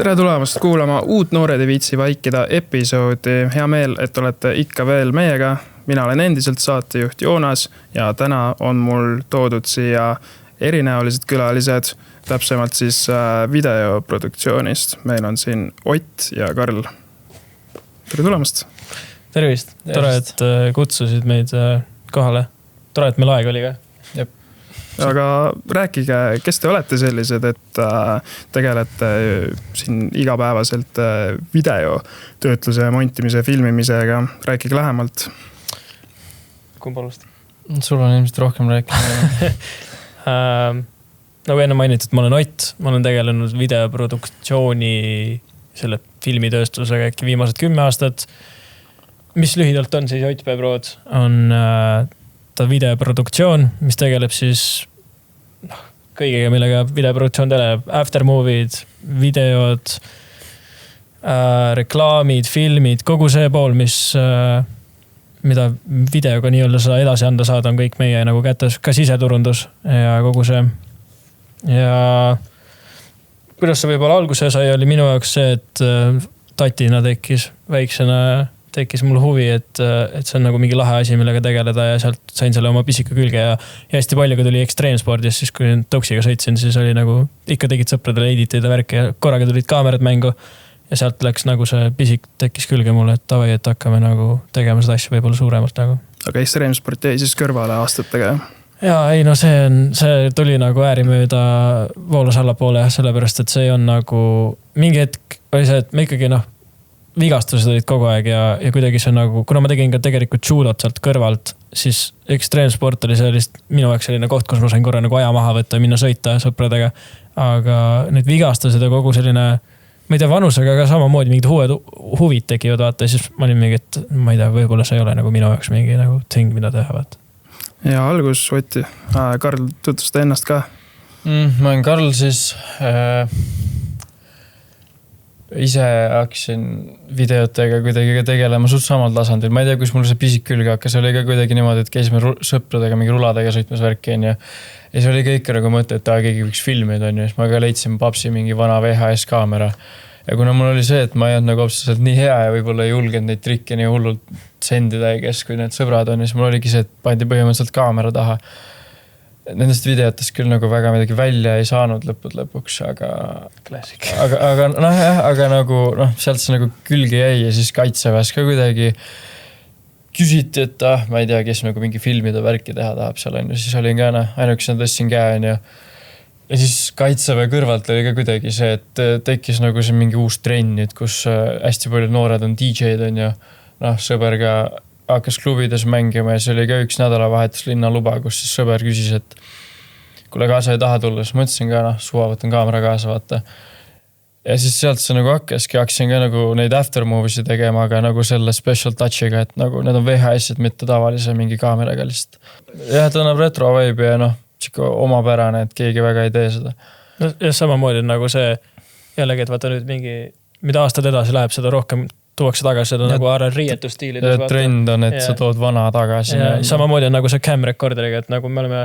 Tere tulemast kuulama uut Noored ei viitsi vaikida episoodi. Hea meel, et olete ikka veel meiega. Mina olen endiselt saatejuht Joonas ja täna on mul toodud siia erinäolised külalised, täpsemalt siis videoproduktsioonist. Meil on siin Ott ja Karl. Tere tulemast. Tervist. Tore, et kutsusid meid kohale. Tore, et meil aeg oli ka. Jep. Aga rääkige, kes te olete sellised, et tegelete siin igapäevaselt videotöötluse, montimise, filmimisega. Rääkige lähemalt. Kumb alustab? Sul on ilmselt rohkem rääkida. Nagu enne mainitud, ma olen Ott. Ma olen tegelenud videoproduktsiooni selle filmitööstusega äkki viimased 10 aastat. Mis lühidalt on siis Ott Pebrod? On ta videoproduktsioon, mis tegeleb siis kõigega, millega videoproduktsioon tegeleb. Aftermovid, videod, reklaamid, filmid, kogu see pool, mida videoga nii-öelda seda edasi anda saada, on kõik meie nagu kätes, ka siseturundus ja kogu see. Ja kuidas see võib-olla alguse sai, oli minu jaoks see, et tatina tekkis mul huvi, et see on nagu mingi lahe asi, millega tegeleda ja sealt sain selle oma pisika külge ja hästi palju, kui tuli ekstreemspordis, siis kui toksiga sõitsin, siis oli nagu ikka tegid sõpradele editeid ja värke ja korraga tulid kaamerad mängu ja sealt läks nagu see pisik tekkis külge mulle, et tavai, et hakkame nagu tegema seda asja võib-olla suuremalt nagu. Aga ekstreemsport jäi siis kõrvale aastatega? Jaa, ei no see tuli nagu äärimööda voolas allapoole sellepärast, et see on nagu mingi hetk oli see, et me ikkagi vigastused olid kogu aeg ja kuidagi see nagu, kuna ma tegin ka tegelikult judot sealt kõrvalt, siis ekstreemsport oli sellist, minu jaoks selline koht, kus ma sain korra nagu aja maha võtta ja minna sõita sõpradega. Aga need vigastused ja kogu selline, ma ei tea, vanusega ka samamoodi mingid huvid tekivad vaata ja siis ma olin mingi, et ma ei tea, võib-olla see ei ole nagu minu jaoks mingi nagu ting, mida teha vaata. Ja algus Otti. Karl, tutvusta ennast ka. Ma olen Karl siis... ise hakkasin videotega kuidagi tegelema suht samal tasandil. Ma ei tea, kus mul see pisik külge hakkas. Oli ka kuidagi niimoodi, et käisime sõpradega mingi ruladega sõitmas värki. Ja see oli kõik nagu mõte, et keegi võiks filmida. Siis ma ka leidsin papsi mingi vana VHS kaamera. Ja kuna mul oli see, et ma ei olnud nagu absoluutselt nii hea ja võib-olla ei julgenud neid trikke nii hullult sendida, kes kui need sõbrad on, siis mul oligi see, et pandi põhimõtteliselt kaamera taha. Nendest videotest küll nagu väga midagi välja ei saanud lõpuks, aga nagu sealt see nagu külge jäi ja siis Kaitseväes ka kuidagi küsiti, et ma ei tea, kes nagu mingi filmida värki teha tahab seal on ja siis olin ka ainukesena tõstsin käe ja siis Kaitseväe kõrvalt oli ka kuidagi see, et tekkis nagu see mingi uus trenn, kus hästi paljud noored on DJ-d on ja sõber ka hakkas klubides mängima ja see oli ka üks nädalavahetus linnaluba, kus siis sõber küsis, et kuule kaasa ei taha tulla, siis mõtlesin ka, suva võtan kaamera kaasa, vaata. Ja siis sealt see nagu hakkasin ka nagu neid aftermovisi tegema, aga nagu selle special touchiga, et nagu need on VHS-id, mitte tavalise mingi kaameraga lihtsalt. Jah, ta annab retro vibe ja siuke omapärane, et keegi väga ei tee seda. Ja samamoodi on nagu see jällegi, et vaata nüüd mingi, mida aastad edasi läheb, seda rohkem tuuakse tagasi seda nagu riietustiilides. Trend on, et sa tood vana tagasi. Samamoodi on nagu see cam recorderiga, et nagu me oleme,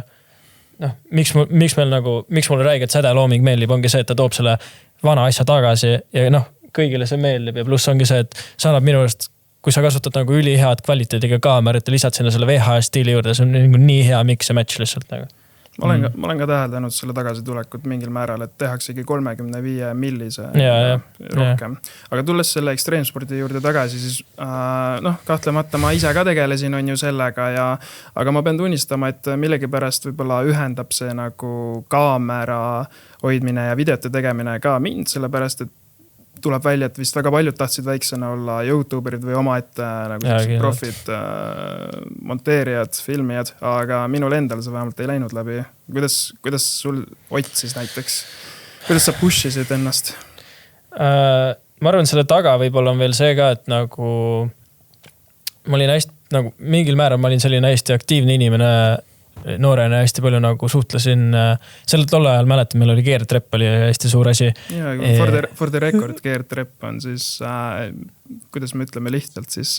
miks mulle räigelt sädelooming meeldib, ongi see, et ta toob selle vana asja tagasi ja kõigile see meeldib ja pluss ongi see, et sa annab minu eest, kui sa kasutad nagu ülihead kvaliteediga kaamerat ja lisad sinna selle VHS stiili juurde, see on nii hea mix ja match lihtsalt nagu. Ma olen ka täheldanud selle tagasitulekut mingil määral, et tehaksegi 35 millise rohkem. Aga tulles selle ekstreemspordi juurde tagasi, siis kahtlemata ma ise ka tegelesin on ju sellega aga ma pean tunnistama, et millegipärast võib-olla ühendab see nagu kaamera hoidmine ja videote tegemine ka mind, sellepärast, et tuleb välja, et vist väga paljud tahtsid väiksena olla YouTuberid või omaette nagu profid, monteerijad, filmijad, aga minul endal see vähemalt ei läinud läbi. Kuidas sul Ott siis näiteks? Kuidas sa pushisid ennast? Ma arvan, selle taga võib-olla on veel see ka, et nagu ma olin hästi, nagu mingil määral ma olin selline hästi aktiivne inimene noorena hästi palju nagu suhtlesin. Selle tolle ajal mäletan, meil oli keertrepp oli hästi suur asi. Ja, for the record keertrepp on siis, kuidas me ütleme lihtsalt, siis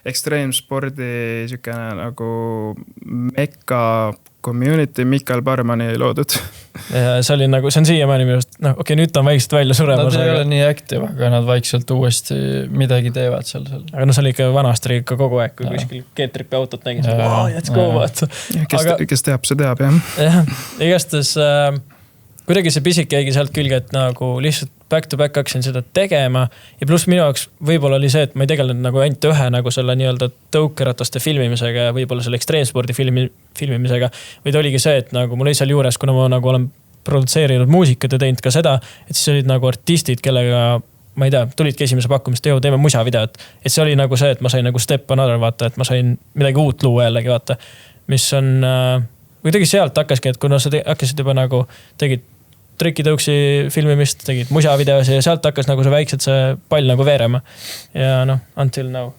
ekstreemspordi sükene nagu mekka Community Mikael Barmani loodud. Ja see oli nagu, see on siiamaani minu arust, noh, okei, nüüd ta on vaikselt välja suremas. Nad ei ole nii active, aga nad vaikselt uuesti midagi teevad seal. Aga no see oli ikka vanasti ikka kogu aeg, kui kuskil G-tripi autot nägin, let's go, vaata. Kes teab, see teab, jah. Jah, igastes kuidagi see pisik jäigi sealt külge, et nagu lihtsalt back to back hakkasin seda tegema ja pluss minu jaoks võib-olla oli see, et ma ei tegelenud nagu ainult ühe nagu selle nii-öelda tõukerataste filmimisega ja võib-olla selle ekstreemspordi filmimisega, vaid oligi see, et nagu mul oli seal juures, kuna ma nagu olen produtseerinud muusikat ja teinud ka seda, et siis olid nagu artistid, kellega ma ei tea, tulidki esimese pakkumist, teeme musavideot, et see oli nagu see, et ma sain nagu step another, vaata, et ma sain midagi uut luua jällegi, vaata, mis on kuidagi sealt hakkaski, et kuna sa hakkasid juba nagu tegid trikitõuksi filmimist, tegid musavideosi ja sealt hakkas nagu see väikselt see pall nagu veerema. Ja noh, until now,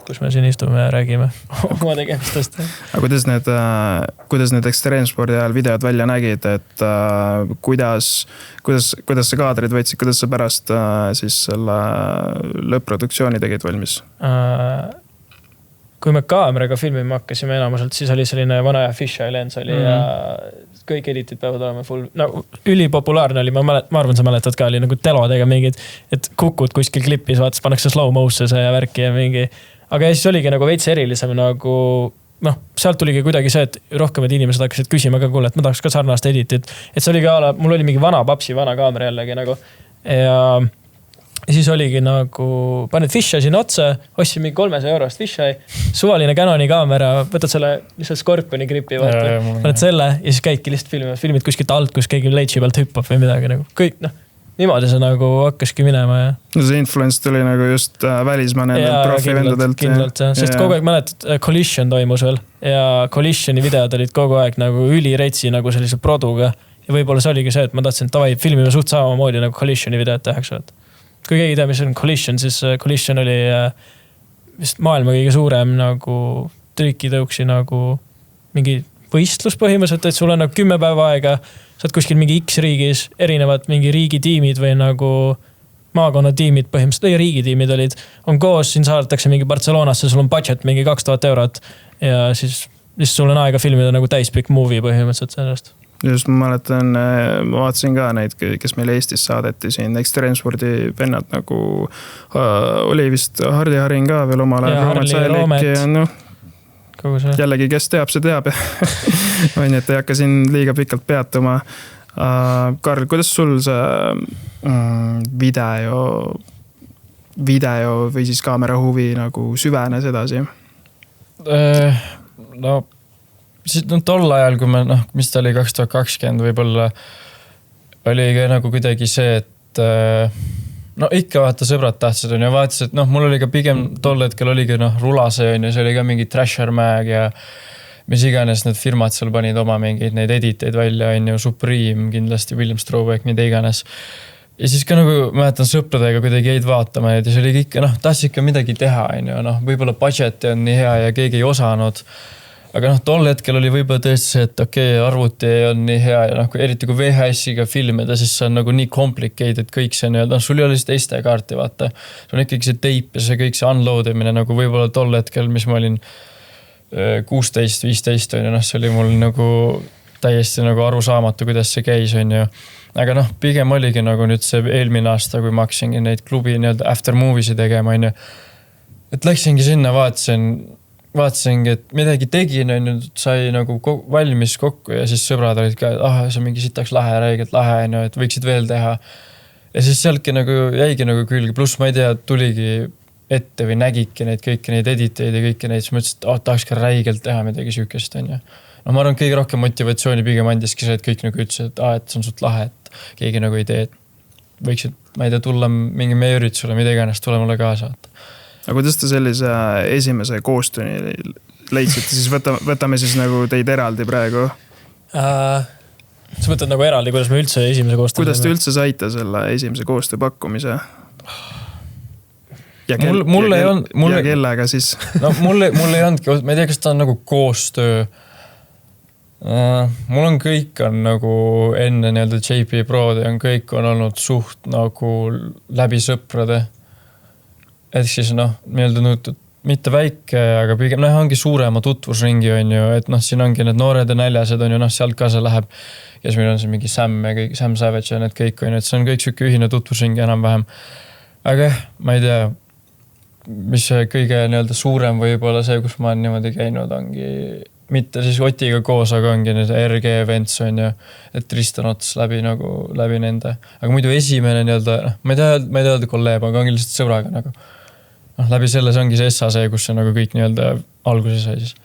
kus me siin istume ja räägime oma tegemistest. Aga kuidas need ekstreemspordi ajal videod välja nägid, et kuidas sa kaadrid võtsid, kuidas sa pärast siis selle lõpp-produktsiooni tegid valmis? Kui me kaameraga filmima hakkasime enamuselt, siis oli selline vana fisheye lens oli ja kõik editid peavad olema full. No, ülipopulaarne oli, ma arvan, sa mäletad ka, oli nagu telodega mingid, et kukud kuskil klipis, vaatas, pannakse slow-mo'sse see ja värki ja mingi. Aga siis oligi nagu veits erilisem nagu, noh, sealt tuligi kuidagi see, et rohkemad inimesed hakkasid küsima ka kuule, et ma tahaks ka sarnast editit. Et see oligi mul oli mingi vana kaamera jällegi nagu. Ja siis oligi nagu, paned fisheye sinna otsa, ostsin mingi 300 eurost fisheye, suvaline Canoni kaamera, võtad selle lihtsalt Scorpioni gripi, paned selle ja siis käidki lihtsalt filmid kuskilt alt, kus keegi leitsi pealt hüppab või midagi nagu. Kõik, noh, niimoodi see nagu hakkaski minema. Ja. No see influence tuli nagu just välismaa nendelt profivendadelt. Kindlalt, sest kogu aeg mäletad, Collision toimus veel ja Collisioni videod olid kogu aeg nagu üliretsi nagu sellise produga ja võib-olla see oligi see, et ma tahtsin, et tavai, filmime suht samamoodi nagu Collisioni videod tehakse. Kui keegi teab, mis on Collision, siis Collision oli vist maailma kõige suurem nagu trikitõuksi nagu mingi võistlus põhimõtteliselt, et sul on nagu 10 päeva aega, saad kuskil mingi X riigis, erinevad mingi riigitiimid või nagu maakonnatiimid põhimõtteliselt, või riigitiimid olid, on koos, siin saadetakse mingi Barcelonasse, sul on budget mingi 2000 eurot ja siis sul on aega filmida nagu täispikk movie põhimõtteliselt sellest. Just ma mäletan, ma vaatasin ka neid, kes meil Eestis saadeti siin ekstreemspordi vennad nagu oli vist Hardi Harin ka veel omal ajal. Jällegi, kes teab, see teab. On, et ei hakka siin liiga pikalt peatuma. Karl, kuidas sul see video või siis kaamera huvi nagu süvenes edasi? No tol ajal, kui me, mis ta oli 2020 võib-olla, oli ka nagu kuidagi see, et ikka vaata sõbrad tahtsid ja vaatasid, et mul oli ka pigem tol hetkel oligi Rulase ja see oli ka mingi Thrasher Mag ja mis iganes need firmad seal panid oma mingeid neid editeid välja, Supreme kindlasti, William Strobeck, mida iganes. Ja siis ka nagu mäletan sõpradega kuidagi jäid vaatama ja see oli ikka, tahtsid ikka midagi teha, võib-olla budget on nii hea ja keegi ei osanud. Aga tol hetkel oli võib-olla tõesti see, et arvuti on nii hea ja eriti kui VHS-iga filmida, siis see on nagu nii complicated kõik see sul ei ole lihtsalt SD-kaarti, vaata. See on ikkagi see teip ja see kõik see unloadimine nagu võib-olla tol hetkel, mis ma olin 16-15, see oli mul nagu täiesti nagu arusaamatu, kuidas see käis, Aga pigem oligi nagu nüüd see eelmine aasta, kui ma hakkasingi neid klubi after movies'i tegema, et läksingi sinna, vaatasingi, et midagi tegin, sai nagu valmis kokku ja siis sõbrad olid ka, et see mingi sitaks lahe, räigelt lahe, et võiksid veel teha. Ja siis sealtki nagu jäigi nagu külge, pluss ma ei tea, tuligi ette või nägidki neid kõiki neid editeid ja kõiki neid, siis mõtlesin, et tahaks ka räigelt teha midagi sükest. Ma arvan, kõige rohkem motivatsiooni pigem andiski see, et kõik nagu ütlesid, et see on suht lahe, et keegi nagu ei tee, et võiksid, ma ei tea, tulla mingi meie üritusele, mida iganes, tule mulle kaasa. Aga kuidas te sellise esimese koostööni leidsite, siis võtame siis nagu teid eraldi praegu? Sa võtad nagu eraldi, kuidas me üldse esimese koostöö? Kuidas te üldse saite selle esimese koostöö pakkumise? Ja kellega siis? Mul ei andki, ma ei tea, kas ta on nagu koostöö. Mul on kõik on nagu enne JP Prod ja kõik on olnud suht nagu läbi sõprade. Et siis mitte väike, aga pigem ongi suurema tutvusringi on ju, et siin ongi need noored ja näljased on ju, sealt ka see läheb. Ja siis meil on see mingi Sam ja kõik, Sam Savage ja need kõik on ju, et see on kõik siuke ühine tutvusringi enam-vähem. Aga ma ei tea, mis see kõige nii-öelda suurem võib-olla see, kus ma olen niimoodi käinud, ongi mitte siis Otiga koos, aga ongi need RG events on ju, et Tristan Ots läbi nende. Aga muidu esimene nii-öelda, ma ei tea öelda kolleeb, aga ongi lihtsalt sõbraga nagu. Läbi selle see ongi see SA see, kus see nagu kõik nii-öelda alguse sai siis.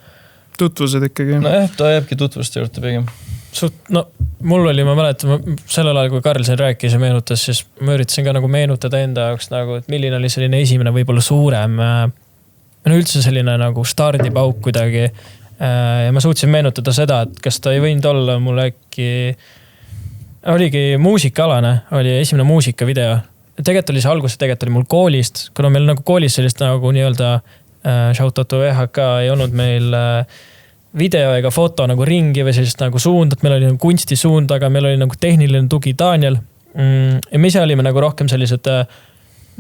Tutvused ikkagi. Ta jääbki tutvuste juurde pigem. Mul oli, ma mäletan, sellel ajal, kui Karl siin rääkis ja meenutas, siis ma üritasin ka nagu meenutada enda jaoks nagu, et milline oli selline esimene võib-olla suurem, üldse selline nagu stardipauk kuidagi. Ja ma suutsin meenutada seda, et kas ta ei võinud olla mul äkki, oligi muusikaalane, oli esimene muusikavideo. Tegelikult oli see algus, oli mul koolist, kuna meil nagu koolis sellist nagu nii-öelda shoutout EHK ei olnud meil video ega foto nagu ringi või sellist nagu suund, et meil oli nagu kunstisuund, aga meil oli nagu tehniline tugi Daniel. Ja me ise olime nagu rohkem sellised,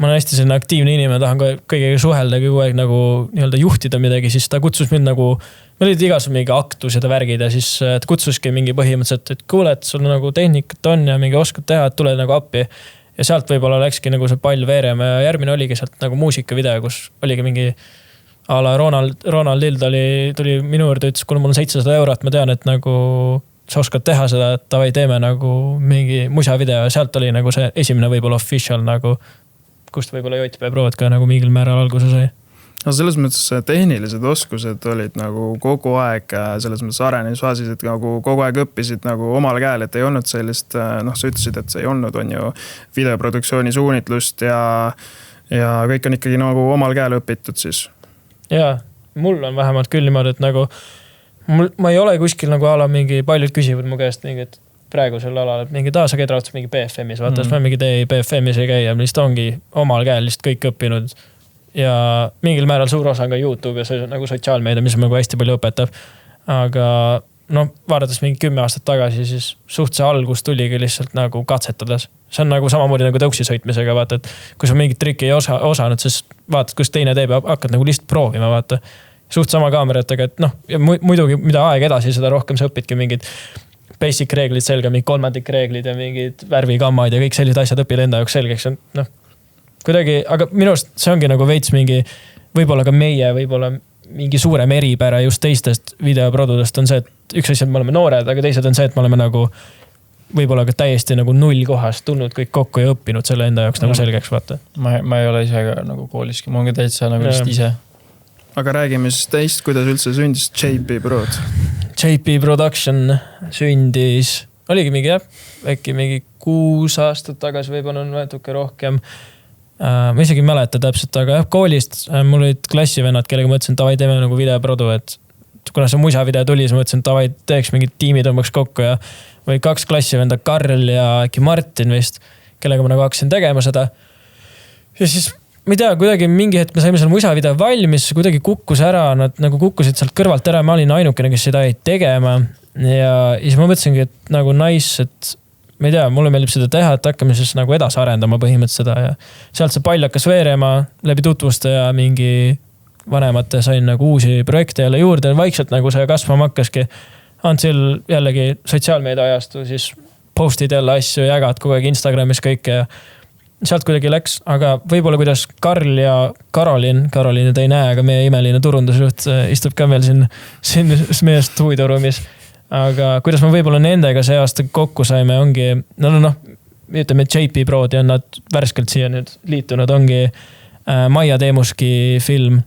ma olen hästi selline aktiivne inimene, tahan kõigega suhelda, kogu aeg nagu nii-öelda juhtida midagi, siis ta kutsus mind nagu, meil olid igasugused mingi aktused ja värgid ja siis ta kutsuski mingi põhimõtteliselt, et kuule, et sul nagu tehnikat on ja mingi oskad teha, et tule nagu appi. Ja sealt võib-olla läkski nagu see pall veerema ja järgmine oligi sealt nagu muusikavideo, kus oligi mingi a la Ronald Lild tuli minu juurde, ütles, kuna mul on 700 €, ma tean, et nagu sa oskad teha seda, et tavai teeme nagu mingi musavideo ja sealt oli nagu see esimene võib-olla official nagu, kust võib-olla JP Prod ka nagu mingil määral alguse sai. No selles mõttes tehnilised oskused olid nagu kogu aeg selles mõttes arenemisfaasis, et nagu kogu aeg õppisid nagu omal käel, et ei olnud sellist, sa ütlesid, et see ei olnud, on ju videoproduktsiooni suunitlust ja kõik on ikkagi nagu omal käel õpitud siis. Jaa, mul on vähemalt küll niimoodi, et nagu ma ei ole kuskil nagu ala mingi paljud küsivad mu käest mingi, et praegusel alal, et mingi sa käid raudselt mingi BFM-is, vaata, ma mingi BFM-is ei käi ja lihtsalt ongi omal käel lihtsalt kõik õppinud. Ja mingil määral suur osa on ka YouTube ja see nagu sotsiaalmeedia, mis nagu hästi palju õpetab. Aga vaadates mingi 10 aastat tagasi, siis suht see algus tuligi lihtsalt nagu katsetades. See on nagu samamoodi nagu tõuksi sõitmisega, vaata, et kui sa mingit trikki ei osanud, siis vaatad, kus teine teeb ja hakkad nagu lihtsalt proovima, vaata. Suht sama kaameratega, et ja muidugi mida aeg edasi, seda rohkem sa õpidki mingid basic reeglid selga, mingi kolmandik reeglid ja mingid värvikammad ja kõik sellised asjad õpid enda jaoks selgeks. Kuidagi, aga minu arust see ongi nagu veits mingi, võib-olla ka meie, võib-olla mingi suurem eripära just teistest videoprodudest on see, et üks asi, et me oleme noored, aga teised on see, et me oleme nagu võib-olla ka täiesti nagu null kohast tulnud kõik kokku ja õppinud selle enda jaoks nagu selgeks, vaata. Ma ei ole ise ka nagu kooliski, ma olen ka täitsa nagu lihtsalt ise. Aga räägime siis teist, kuidas üldse sündis JP Prod? JP Production sündis, oligi mingi äkki mingi 6 aastat tagasi, võib-olla on natuke rohkem. Ma isegi ei mäleta täpselt, aga koolist mul olid klassivennad, kellega mõtlesin, et tavai teeme nagu videoprodu, et kuna see musavideo tuli, siis mõtlesin, et tavai teeks mingid tiimi tõmbaks kokku ja või 2 klassivenda, Karl ja äkki Martin vist, kellega ma nagu hakkasin tegema seda. Ja siis ma ei tea, kuidagi mingi hetk me saime selle musavideo valmis, kuidagi kukkus ära, nad nagu kukkusid sealt kõrvalt ära, ma olin ainukene, kes seda ei tegema ja siis ma mõtlesingi, et nagu nice, et ma ei tea, mulle meeldib seda teha, et hakkame siis nagu edasi arendama põhimõtteliselt seda ja sealt see pall hakkas veerema läbi tutvuste ja mingi vanemate sain nagu uusi projekte jälle juurde, vaikselt nagu see kasvama hakkaski. Antsil jällegi sotsiaalmeedia ajastu, siis postid jälle asju, jagad kogu aeg Instagramis kõike ja sealt kuidagi läks, aga võib-olla kuidas Karl ja Karolin te ei näe, aga meie imeline turundusjuht istub ka veel siin meie stuudioruumis. Aga kuidas me võib-olla nendega see aasta kokku saime, ongi, ütleme, JP Prod ja nad värskelt siia nüüd liitunud, ongi Maia Teemuski film,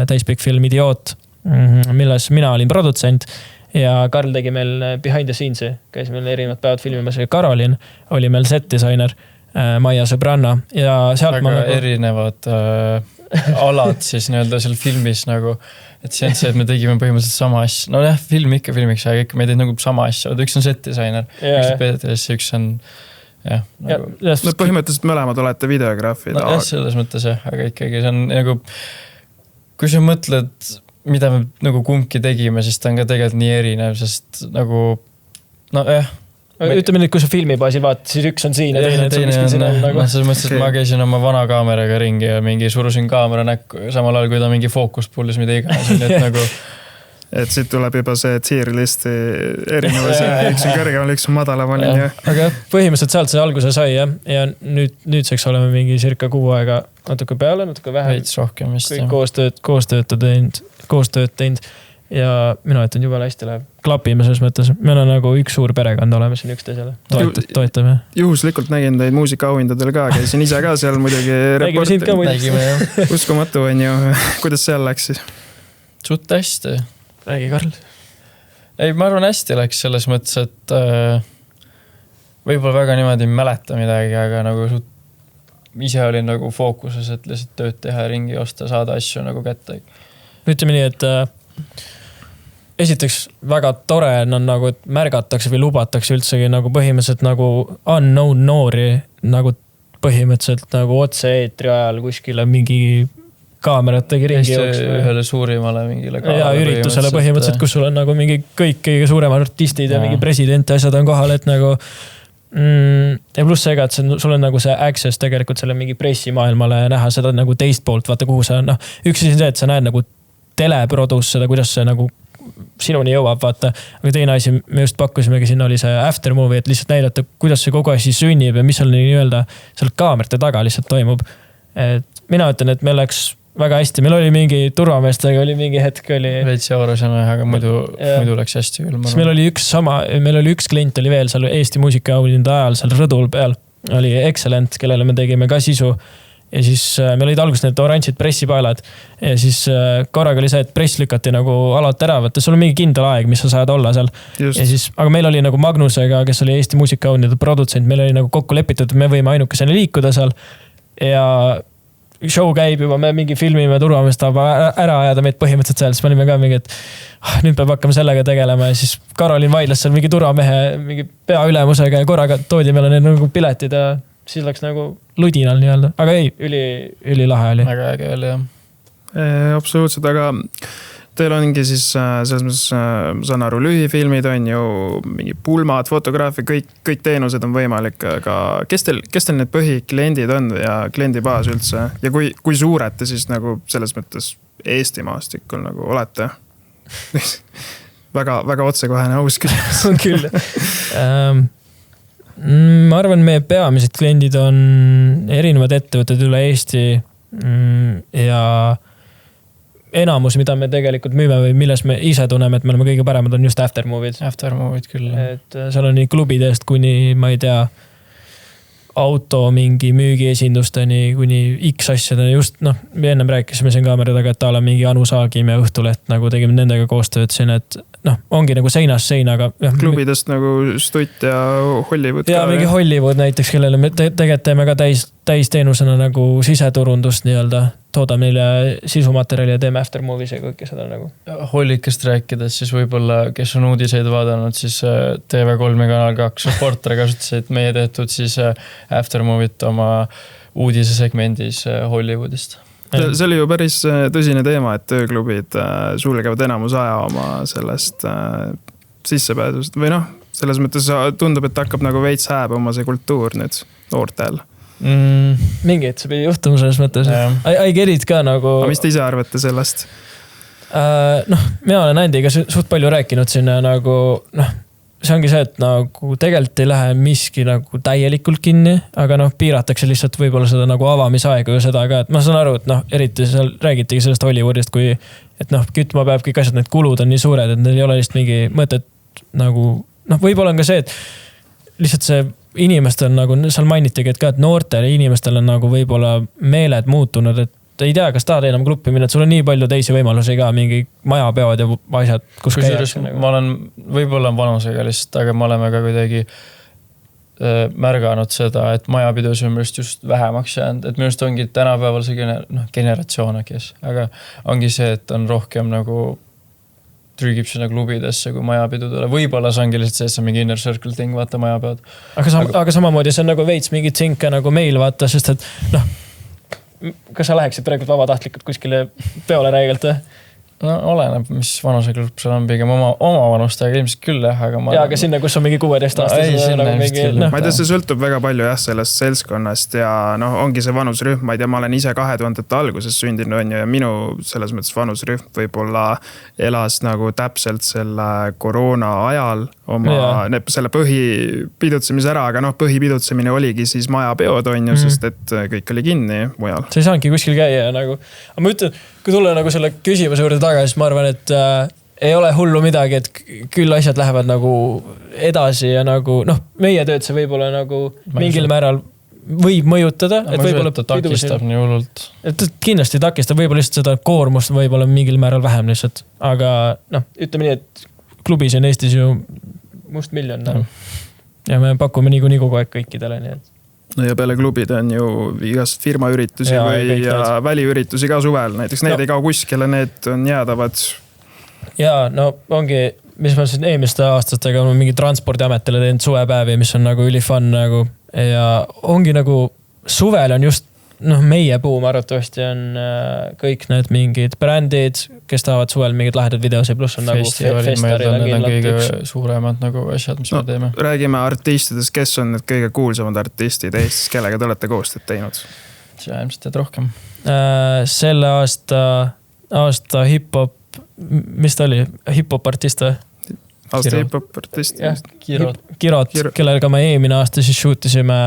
täispikk film Idioot, milles mina olin produtsent ja Karl tegi meil behind the scenes'i, käis meil erinevad päevad filmimas ja Karolin oli meil set designer, Maia sõbranna ja sealt väga erinevad alad siis nii-öelda seal filmis nagu, et see on see, et me tegime põhimõtteliselt sama asja. No jah, filmiks, aga ikka me teid nagu sama asja. Üks on set designer, üks on PTS, üks on nagu... No põhimõtteliselt mõlemad olete videograafid. No jah, selles mõttes jah, aga ikkagi see on nagu, kui sa mõtled, mida me nagu kumbki tegime, siis ta on ka tegelikult nii erinev, sest nagu, ütleme nüüd, kui sa filmi baasil vaatad, siis üks on siin ja teine on siin all nagu. Selles mõttes, et ma käisin oma vana kaameraga ringi ja mingi surusin kaamera näkku samal ajal, kui ta mingi fookus pullis, mida iganes. Et nagu et siit tuleb juba see tier-listi erinevus, üks on kõrgemal, üks on madalamal. Aga põhimõtteliselt sealt see alguse sai ja nüüdseks oleme mingi circa 6 aega natuke peale, natuke vähem. Veits rohkem vist. Kõik koostööd teinud ja minu et on jubel hästi läheb. Klapime selles mõttes. Meil on nagu üks suur perekond, oleme siin üksteisele. Toetame. Juhuslikult nägin teid muusikaauhindadel ka, käisin ise ka seal muidugi. Nägime sind ka muidugi. Uskumatu on ju. Kuidas seal läks siis? Suht hästi. Räägi, Karl. Ei, ma arvan hästi läks selles mõttes, et võib-olla väga niimoodi ei mäleta midagi, aga nagu ise olin nagu fookuses, et lihtsalt tööd teha ja ringi osta, saada asju nagu kätte. Ütleme nii, et esiteks väga tore on nagu, et märgatakse või lubatakse üldsegi nagu põhimõtteliselt nagu unknown noori nagu põhimõtteliselt nagu otse eetri ajal kuskile mingi kaamerat tegi ringi jooksma. Ühele suurimale mingile ja üritusele põhimõtteliselt, kus sul on nagu mingi kõik kõige suuremad artistid ja mingi president ja asjad on kohal, et nagu ja pluss see ka, et sul on nagu see access tegelikult selle mingi pressimaailmale näha seda nagu teist poolt, vaata kuhu sa noh, üks asi on see, et sa näed nagu teleprodus seda, kuidas see nagu sinuni jõuab, vaata. Aga teine asi, me just pakkusimegi, siin oli see after movie, et lihtsalt näidata, kuidas see kogu asi sünnib ja mis seal nii-öelda seal kaamerate taga lihtsalt toimub. Et mina ütlen, et meil läks väga hästi. Meil oli mingi turvameestega, oli mingi hetk oli... Veits jaurasena, aga muidu läks hästi küll. Meil oli üks klient oli veel seal Eesti muusikaauhinda ajal seal rõdul peal. Oli Excellent, kellele me tegime ka sisu. Ja siis meil olid alguses need oranžid pressipaelad. Ja siis korraga oli see, et press lükati nagu alalt ära. Võtta, sul on mingi kindel aeg, mis sa saad olla seal. Ja siis, aga meil oli nagu Magnusega, kes oli Eesti muusikaauhinda produtsent. Meil oli nagu kokku lepitud, et me võime ainukesena liikuda seal. Ja show käib juba, me mingi filmime turvameest tahab ära ajada meid põhimõtteliselt seal, siis me olime ka mingi, et nüüd peab hakkama sellega tegelema ja siis Karolin vaidles seal mingi turvamehe mingi peaülemusega ja korraga toodi meile need nagu piletid ja siis läks nagu ludinal nii-öelda, aga ei, üli lahe oli. Väga äge oli, jah. Absoluutselt, aga teil ongi siis selles mõttes, saan aru, lühifilmid on ju mingi pulmad, fotograafia, kõik teenused on võimalik, aga kes teil need põhikliendid on ja kliendibaas üldse ja kui suured te siis nagu selles mõttes Eesti maastikul nagu olete? väga otsekohene aus küsimus. On küll. Ma arvan, meie peamised kliendid on erinevad ettevõtted üle Eesti ja enamus, mida me tegelikult müüme või milles me ise tunneme, et me oleme kõige paremad, on just aftermovid. Aftermovid küll. Et seal on nii klubidest kuni, ma ei tea, auto mingi müügiesindusteni kuni X asjadeni. Just, noh, me ennem rääkisime siin kaamera taga, et ta on mingi Anu Saagim ja Õhtuleht, nagu tegime nendega koostööd siin, et noh, ongi nagu seinast seinaga. Klubidest nagu Stutt ja Hollywood. Ja mingi Hollywood näiteks, kellele me tegelikult teeme ka täisteenusena nagu siseturundust nii-öelda. Toodame neile sisumaterjali ja teeme aftermovies ja kõike seda nagu. Hollikast rääkides, siis võib-olla, kes on uudiseid vaadanud, siis TV3 ja Kanal 2 Reporter kasutasid meie tehtud siis aftermovit oma uudisesegmendis Hollywoodist. See oli ju päris tõsine teema, et tööklubid sulgevad enamus aja oma sellest sissepääsust või noh, selles mõttes tundub, et hakkab nagu veits hääbama see kultuur nüüd noortel. Mingi, et see pidi juhtuma selles mõttes. I get it ka nagu. Aga mis te ise arvate sellest? Noh, mina olen Andiga suht palju rääkinud sinna nagu, noh, see ongi see, et nagu tegelikult ei lähe miski nagu täielikult kinni, aga noh, piiratakse lihtsalt võib-olla seda nagu avamisaega ja seda ka, et ma saan aru, et noh, eriti seal räägitigi sellest Hollywoodist, kui, et noh, kütma peab kõik asjad, need kulud on nii suured, et neil ei ole lihtsalt mingi mõtet nagu, noh, võib-olla on ka see, et lihtsalt see inimestel nagu, seal mainitigi, et ka, et noortele inimestel on nagu võib-olla meeled muutunud, et ei tea, kas tahad enam gruppi minna, et sul on nii palju teisi võimalusi ka, mingi majapeod ja asjad, kus käiakse. Ma olen, võib-olla on vanusega lihtsalt, aga me oleme ka kuidagi märganud seda, et majapidus on minust just vähemaks jäänud, et minust ongi tänapäeval see generatsioon, aga ongi see, et on rohkem nagu trügib sinna klubidesse, kui majapidudele. Võib-olla see ongi lihtsalt see, et see on mingi inner circle thing, vaata majapeod. Aga samamoodi see on nagu veits mingi tsinka nagu meil, vaata, sest et noh, kas sa läheksid praegu vabatahtlikult kuskile peole räigelt või? No oleneb, mis vanusegrupp seal on, pigem oma vanustega ilmselt küll jah, aga aga sinna, kus on mingi 16 aastas. Ma ei tea, see sõltub väga palju jah sellest seltskonnast ja ongi see vanusrühm, ma ei tea, ma olen ise 2000-ndate alguses sündinud on ju ja minu selles mõttes vanusrühm võib-olla elas nagu täpselt selle koroona ajal selle põhipidutsemise ära, aga põhipidutsemine oligi siis majapeod on ju, sest et kõik oli kinni mujal. See ei saanudki kuskil käia nagu, aga ma ütlen, kui tulla nagu selle küsimuse juurde tagasi, siis ma arvan, et ei ole hullu midagi, et küll asjad lähevad nagu edasi ja nagu meie tööd see võib-olla nagu mingil määral võib mõjutada. Ma ei usu, et ta takistab nii hullult. Et kindlasti takistab, võib-olla lihtsalt seda koormust võib-olla mingil määral vähem lihtsalt. Aga ütleme nii, et klubis on Eestis ju must miljon. Ja me pakume nii kogu aeg kõikidele, nii et no ja peale klubid on ju igast firmaüritusi ja väliüritusi ka suvel, näiteks need ei kao kuskile, need on jäädavad. Ja ongi, mis ma siin eelmiste aastatega on mingi transpordiametile teinud suvepäevi, mis on nagu ülifun nagu ja ongi nagu suvel on just meie buum arvatavasti on kõik need mingid brändid, kes tahavad suvel mingid lahedad videosid, pluss on nagu festivalid on kõige suuremad nagu asjad, mis me teeme. Räägime artistidest, kes on need kõige kuulsamad artistid Eestis, kellega te olete koostööd teinud? See ilmselt teed rohkem. Selle aasta hip-hop, mis ta oli? Hip-hop artist või? Aasta hip-hop artist. Kirot, kellega me eelmine aasta siis shootisime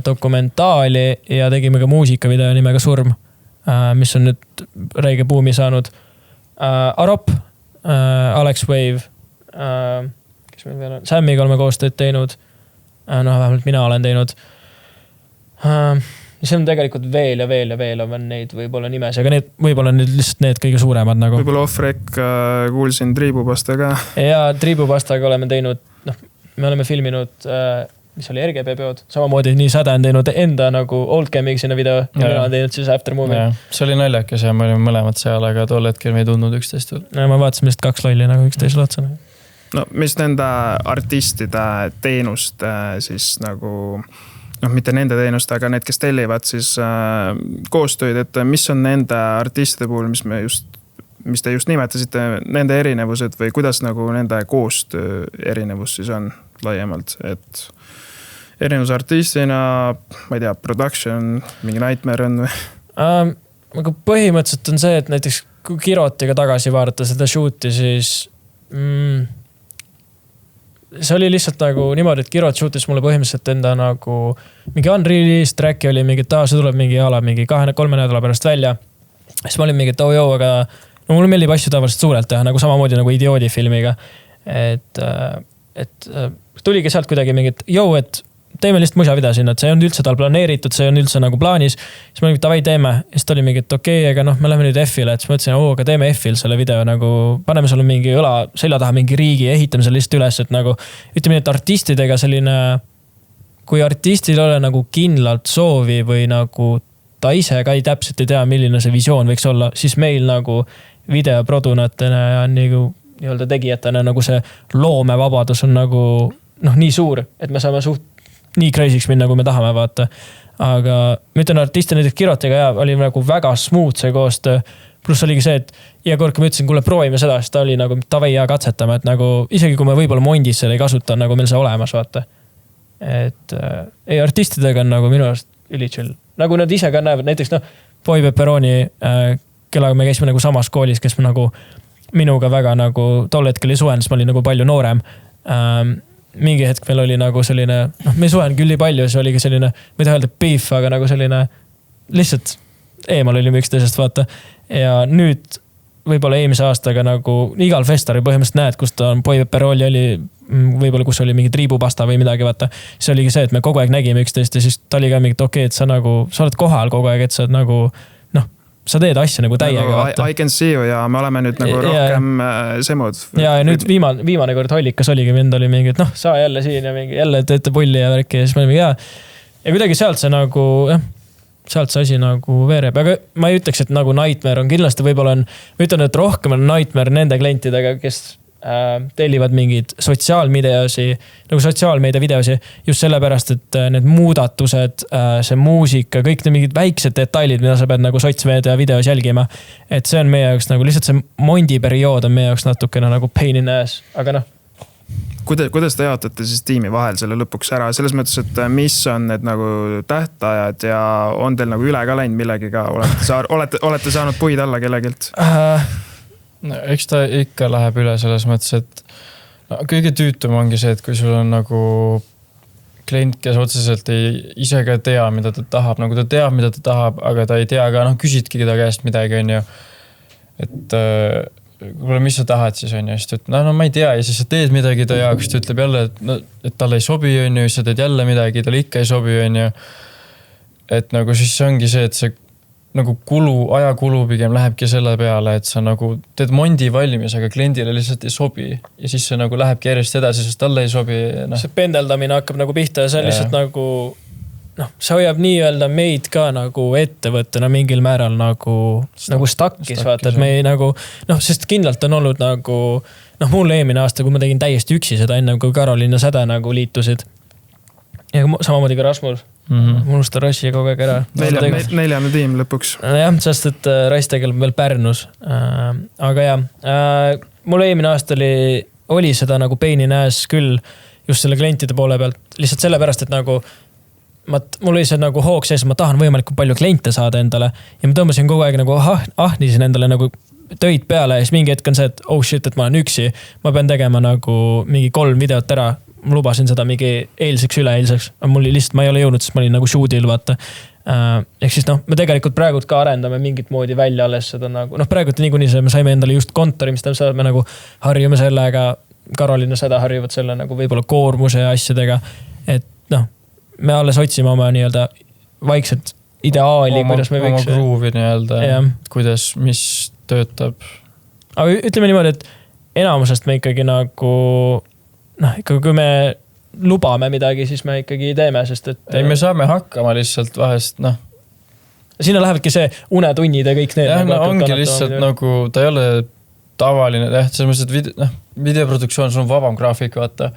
dokumentaali ja tegime ka muusikavideo nimega Surm, mis on nüüd räige buumi saanud. Arop, Alex Wave, kes meil veel on? Sammiga oleme koostööd teinud. Vähemalt mina olen teinud. See on tegelikult veel on neid võib-olla nimes, aga need võib-olla nüüd lihtsalt need kõige suuremad nagu. Võib-olla off-rec kuulsin Triibupasta ka. Ja Triibupastaga oleme teinud, me oleme filminud mis oli RGB peod. Samamoodi nii Säde on teinud enda nagu Old Gaming sinna video ja mina olen teinud siis After Movie. See oli naljakas ja me olime mõlemad seal, aga tol hetkel me ei tundnud üksteist. Ma vaatasin lihtsalt 2 lolli nagu üksteisel otsa. Mis nende artistide teenust siis nagu, mitte nende teenust, aga need, kes tellivad siis koostööd, et mis on nende artistide puhul, mis te just nimetasite, nende erinevused või kuidas nagu nende koostöö erinevus siis on laiemalt, et erinevus artistina, ma ei tea, production, mingi nightmare on või? Aga põhimõtteliselt on see, et näiteks kui Kirotiga tagasi vaadata seda shooti, siis see oli lihtsalt nagu niimoodi, et Kirot shootis mulle põhimõtteliselt enda nagu mingi unreleased track'i oli mingi, see tuleb mingi 2-3 nädala pärast välja. Siis ma olin mingi, et aga mulle meeldib asju tavaliselt suurelt teha, nagu samamoodi nagu Idioodi filmiga. Et tuligi sealt kuidagi mingi, et teeme lihtsalt musavideo sinna, et see on üldse tal planeeritud, see on üldse nagu plaanis. Siis ma olin, et davai teeme. Siis ta oli mingi, et okei, aga me läheme nüüd F-ile. Et siis ma ütlesin, aga teeme F-il selle video nagu, paneme sulle mingi õla selja taha mingi riigi, ehitame selle lihtsalt üles, et nagu ütleme, et artistidega selline, kui artistil ole nagu kindlalt soovi või nagu ta ise ka ei täpselt ei tea, milline see visioon võiks olla, siis meil nagu videoprodunatena ja nii-öelda tegijatena nagu see loomevabadus on nagu nii suur, et me saame nii crazy'ks minna, kui me tahame vaata. Aga ma ütlen artiste näiteks Kirotiga oli nagu väga smooth see koostöö. Pluss oligi see, et iga kord, kui ma ütlesin, kuule proovime seda, siis ta oli nagu tavai ja katsetama, et nagu isegi kui me võib-olla Mondis selle ei kasuta, nagu meil see olemas vaata. Et artistidega on nagu minu arust ülichill. Nagu nad ise ka näevad, näiteks Boy Pepperoni, kellega me käisime nagu samas koolis, kes me nagu minuga väga nagu tol hetkel ei suhelnud, siis ma olin nagu palju noorem. Mingi hetk meil oli nagu selline, me ei suhelnud küll nii palju, see oligi selline, ma ei taha öelda beef, aga nagu selline lihtsalt eemal olime üksteisest vaata. Ja nüüd võib-olla eelmise aastaga nagu igal festari põhimõtteliselt näed, kus ta on Boy Pepperoni oli, võib-olla kus oli mingi Triibupasta või midagi vaata. See oligi see, et me kogu aeg nägime üksteist ja siis ta oli ka mingi, et okei, et sa oled kohal kogu aeg, et sa nagu sa teed asju nagu täiega. I can see you ja me oleme nüüd nagu rohkem semud. Ja nüüd viimane kord Hollikas oligi, mind oli mingi, et sa jälle siin ja mingi jälle teete pulli ja värki ja siis ma olin mingi ja kuidagi sealt see nagu, sealt see asi nagu veereb. Aga ma ei ütleks, et nagu Nightmare on kindlasti, võib-olla on, ma ütlen, et rohkem on Nightmare nende klientidega, kes tellivad mingeid nagu sotsiaalmeedia videosi just sellepärast, et need muudatused, see muusika, kõik need mingid väiksed detailid, mida sa pead nagu sotsmeedia videos jälgima. Et see on meie jaoks nagu lihtsalt see mondi periood on meie jaoks natukene nagu pain in ass, aga noh. Kuidas te jaotate siis tiimi vahel selle lõpuks ära? Selles mõttes, et mis on need nagu tähtajad ja on teil nagu üle ka läinud millegiga? Olete saanud puid alla kellegilt? No, eks ta ikka läheb üle selles mõttes, et kõige tüütum ongi see, et kui sul on nagu klient, kes otseselt ise ka tea, mida ta tahab. Nagu ta teab, mida ta tahab, aga ta ei tea ka, küsidki keda käest midagi, on ju. Et kuule, mis sa tahad siis on ju, siis ta ütleb, no ma ei tea ja siis sa teed midagi ta jaoks, ta ütleb jälle, et talle ei sobi on ju, sa teed jälle midagi, talle ikka ei sobi on ju. Et nagu siis ongi see, et see nagu ajakulu pigem lähebki selle peale, et sa nagu teed mondi valmis, aga kliendile lihtsalt ei sobi ja siis see nagu lähebki järjest edasi, sest talle ei sobi. See pendeldamine hakkab nagu pihta ja see on lihtsalt nagu see hoiab nii-öelda meid ka nagu ettevõttena mingil määral nagu stakkis, vaata, et me ei nagu, sest kindlalt on olnud nagu, mul eelmine aasta, kui ma tegin täiesti üksi seda enne, kui Karoliin ja Säde nagu liitusid. Ja samamoodi ka Rasmus. Mul usta Rassi kogu aeg ära. Neljane tiim lõpuks. Jah, sest et Rass tegeleb veel Pärnus. Aga jah, mul eelmine aasta oli seda nagu pain in ass küll just selle klientide poole pealt. Lihtsalt sellepärast, et nagu mul oli see nagu hoog sees, ma tahan võimalikult palju kliente saada endale ja ma tõmbasin kogu aeg nagu ahnisin endale nagu töid peale ja siis mingi hetk on see, et oh shit, et ma olen üksi. Ma pean tegema nagu mingi 3 videot ära. Ma lubasin seda mingi eilseks, üleeilseks. Ma ei ole jõudnud, sest ma olin nagu shoot'il, vaata. Ehk siis me tegelikult praegu ka arendame mingit moodi välja alles seda nagu, praegu niikuinii see, me saime endale just kontori, mis me nagu harjume sellega, Karoliin ja Säde harjuvad selle nagu võib-olla koormuse ja asjadega, et me alles otsime oma nii-öelda vaikselt ideaali, kuidas me võiks. Oma gruuvi nii-öelda, kuidas, mis töötab. Aga ütleme niimoodi, et enamusest me ikkagi nagu, ikkagi kui me lubame midagi, siis me ikkagi teeme, sest et. Ei, me saame hakkama lihtsalt vahest, Sinna lähevadki see unetunnid ja kõik need. Jah, ongi lihtsalt nagu, ta ei ole tavaline, selles mõttes, et videoproduktsioon, sul on vabam graafik, vaata.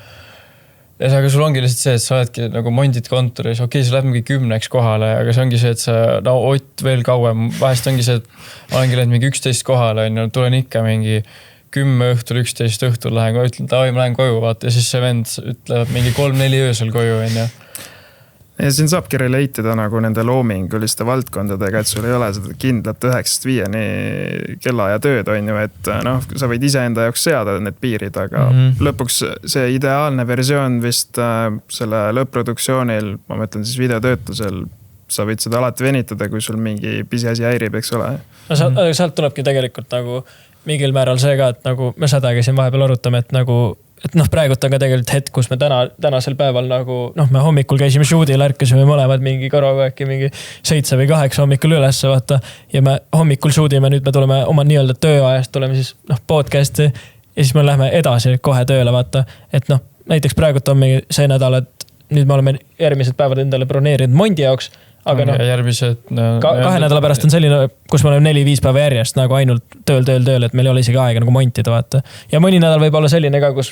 Ja aga sul ongi lihtsalt see, et sa oledki nagu mondid kontoris, okei, sa lähed mingi 10 kohale, aga see ongi see, et sa Ott veel kauem, vahest ongi see, et ma olengi lähed mingi 11 kohale, tulen ikka mingi 10 õhtul, 11 õhtul lähen, ütlen, et ma lähen koju, vaata, ja siis see vend ütleb mingi 3-4 öösel koju, on ju. Ja siin saabki relatida nagu nende loominguliste valdkondadega, et sul ei ole seda kindlat 9-5 kella ja tööd, on ju, et sa võid ise enda jaoks seada need piirid, aga lõpuks see ideaalne versioon vist selle lõpp-produktsioonil, ma mõtlen siis videotöötlusel, sa võid seda alati venitada, kui sul mingi pisiasi häirib, eks ole. Sealt tulebki tegelikult nagu mingil määral see ka, et nagu me Sädega siin vahepeal arutame, et nagu et praegult on ka tegelikult hetk, kus me tänasel päeval nagu, me hommikul käisime shoot'il, ärkasime mõlemad mingi karaoke mingi 7 või 8 hommikul üles, vaata. Ja me hommikul shoot'ime, nüüd me tuleme oma nii-öelda tööajast, tuleme siis podcast'i ja siis me läheme edasi kohe tööle, vaata. Et näiteks praegult on meil see nädal, et nüüd me oleme järgmised päevad endale broneerinud mondi jaoks, aga järgmised, 2 nädala pärast on selline, kus me oleme 4-5 päeva järjest nagu ainult tööl, et meil ei ole isegi aega nagu montida, vaata. Ja mõni nädal võib olla selline ka, kus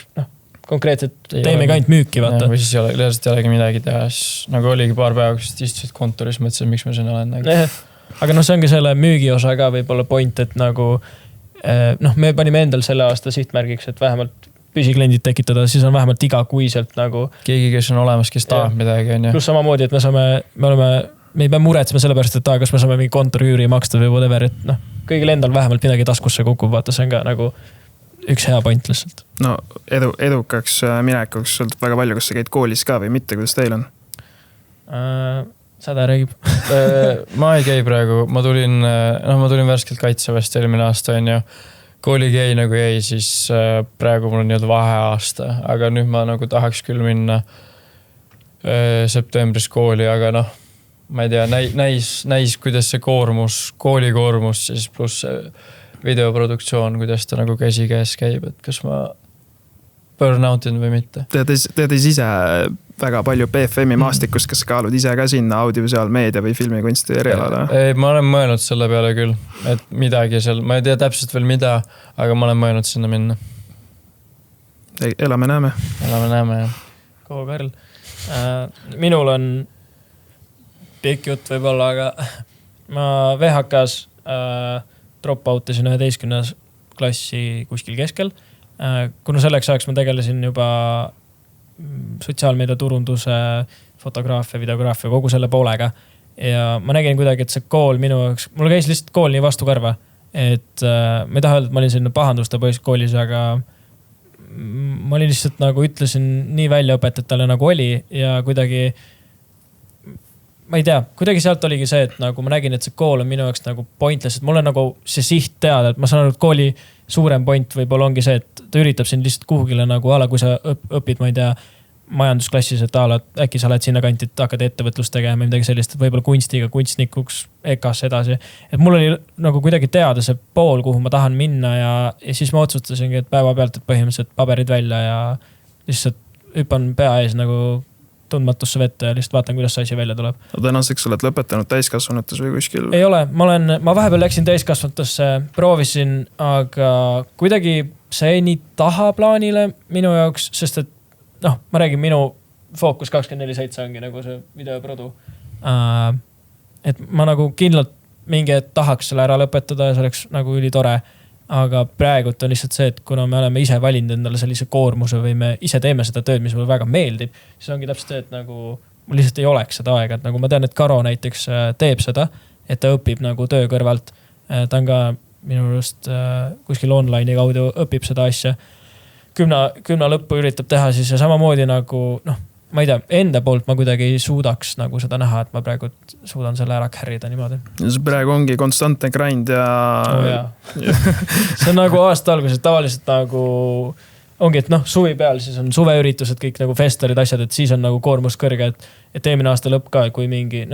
konkreetselt teemegi ainult müüki, vaata. Või siis ei olegi midagi teha, siis nagu oligi paar päeva, kus istusid kontoris, mõtlesin, miks ma siin olen. Aga see ongi selle müügi osa ka võib-olla point, et nagu me panime endal selle aasta sihtmärgiks, et vähemalt püsikliendid tekitada, siis on vähemalt igakuiselt nagu keegi, kes on olemas, kes tahab midagi, on ju. Plus samamoodi, et me ei pea muretsema selle pärast, et kas me saame mingi kontoriüüri maksta või whatever, et kõigil endal vähemalt midagi taskusse kukub, vaata, see on ka nagu üks hea point lihtsalt. No edukaks minekuks sõltub väga palju, kas sa käid koolis ka või mitte, kuidas teil on? Säde räägib. Ma ei käi praegu, ma tulin värskelt kaitseväest eelmine aasta, on ju. Kooli käi nagu jäi, siis praegu mul on nii-öelda vaheaasta, aga nüüd ma nagu tahaks küll minna septembris kooli, aga ma ei tea, näis, kuidas see kooli koormus, siis pluss videoproduktsioon, kuidas ta nagu käsikäes käib, et kas ma burnoutin või mitte. Tead ise väga palju BFM-i maastikust, kas kaalud ise ka sinna audiovisuaalmeedia või filmikunsti erialale? Ei, ma olen mõelnud selle peale küll, et midagi seal, ma ei tea täpselt veel mida, aga ma olen mõelnud sinna minna. elame-näeme. Elame-näeme, jah. Go Karl. Minul on pikk jutt võib-olla, aga ma VHK-s drop out isin 11. klassi kuskil keskel. Kuna selleks ajaks ma tegelesin juba sotsiaalmeedia turunduse, fotograafia, videograafia, kogu selle poolega. Ja ma nägin kuidagi, et see kool minu jaoks, mul käis lihtsalt kool nii vastu karva, et ma ei taha öelda, et ma olin selline pahanduste poiss koolis, aga ma olin lihtsalt nagu ütlesin nii väljaõpetajatele nagu oli ja kuidagi, ma ei tea, kuidagi sealt oligi see, et nagu ma nägin, et see kool on minu jaoks nagu pointless, et mul on nagu see siht teada, et ma saan aru, et kooli suurem point võib-olla ongi see, et ta üritab sind lihtsalt kuhugile nagu ala, kui sa õpid, ma ei tea, majandusklassis, et äkki sa oled sinna kanti, et hakkad ettevõtlust tegema või midagi sellist, et võib-olla kunstiga, kunstnikuks, EKA-sse edasi. Et mul oli nagu kuidagi teada see pool, kuhu ma tahan minna ja siis ma otsustasingi, et päeva pealt, et põhimõtteliselt paberid välja ja lihtsalt hüppan pea ees nagu tundmatusse vette ja lihtsalt vaatan, kuidas see asi välja tuleb. Tänaseks oled lõpetanud täiskasvanutus või kuskil? Ei ole, ma vahepeal läksin täiskasvanutusse, proovisin, aga kuidagi see nii tahaplaanile minu jaoks, sest et ma räägin, minu fookus 24/7 ongi nagu see videoprodu. Et ma nagu kindlalt mingi hetk tahaks selle ära lõpetada ja see oleks nagu ülitore. Aga praegult on lihtsalt see, et kuna me oleme ise valinud endale sellise koormuse või me ise teeme seda tööd, mis mulle väga meeldib, siis ongi täpselt see, et nagu mul lihtsalt ei oleks seda aega. Et nagu ma tean, et Karo näiteks teeb seda, et ta õpib nagu töö kõrvalt. Ta on ka minu arust kuskil online'i kaudu õpib seda asja. Kümna lõppu üritab teha siis ja samamoodi nagu, ma ei tea, enda poolt ma kuidagi ei suudaks nagu seda näha, et ma praegu suudan selle ära carry'da niimoodi. See praegu ongi konstantne grind ja... see on nagu aasta alguses, tavaliselt nagu ongi, et suvi peal siis on suveüritused, kõik nagu festivalid, asjad, et siis on nagu koormus kõrge, et eelmine aasta lõpp ka, kui mingi,